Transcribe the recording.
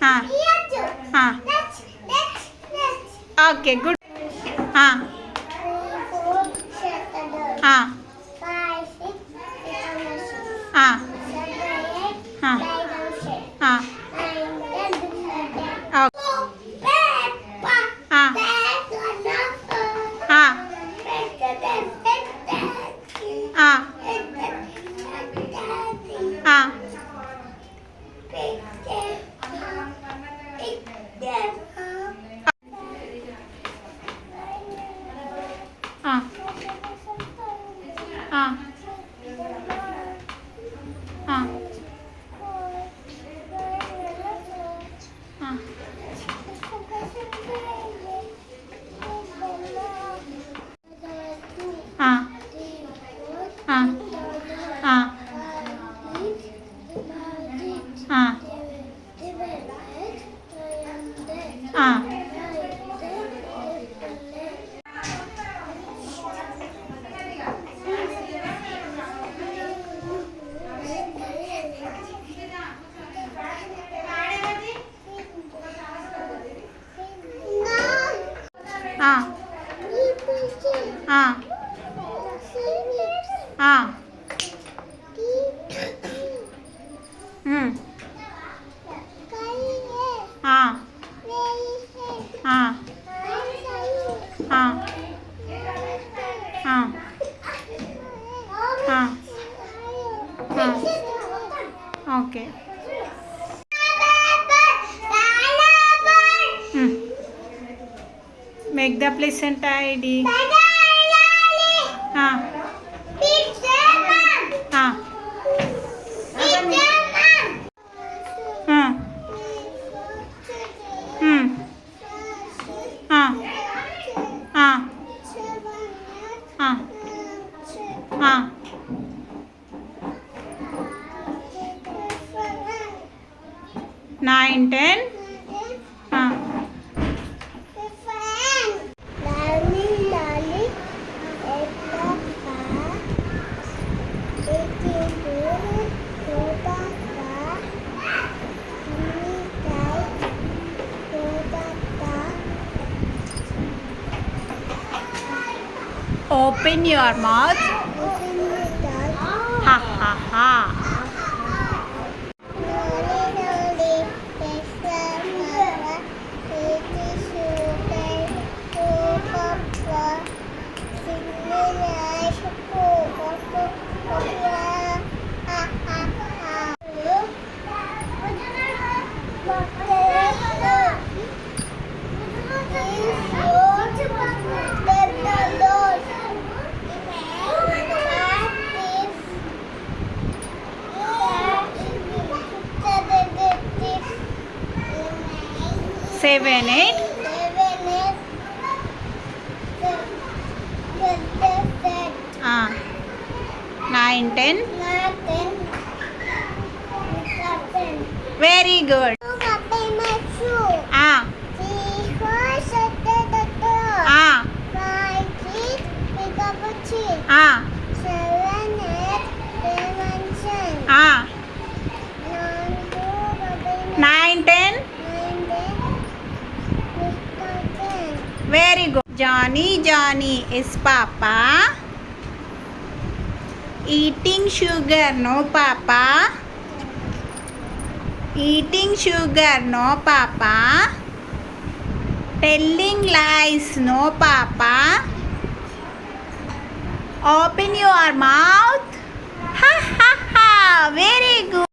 ಹಾಂ ಹಾಂ okay good. ಹಾಂ ಹಾಂ ಹಾಂ ಹಾಂ ಹಾಂ ಓಕೆ ಹಾಂ ಹಾಂ ಹಾಂ ಹಾಂ ಹಾಂ ಹಾಂ ಹಾಂ ಹಾಂ ಹಾಂ ಹಾಂ ಹಾಂ ಹಾಂ ಹಾಂ ಹಾಂ ಹಾಂ ಹಾಂ ಹ್ಞೂ ಹಾಂ ಹಾಂ ಹಾಂ ಹಾಂ ಹಾಂ ಹಾಂ ಓಕೆ ಹ್ಞೂ ಮೇಕ್ ದ ಪ್ಲೇಸೆಂಟ್ ಐ ಡಿ. ಹಾಂ ಹಾಂ ಹಾಂ ಹ್ಞೂ ಹಾಂ ಹಾಂ ಹಾಂ ಹಾಂ 9, 10 ಹಾಂ Open your mouth. Ha ha ha. Seven, 8. Ah. 9, 10. Very good. Ah. Ah. Ah. Ah. 9, 10. Very good. Johnny, Johnny is Papa. Eating sugar, no Papa. Eating sugar, no Papa. Telling lies, no Papa. Open your mouth. Ha ha ha. Very good.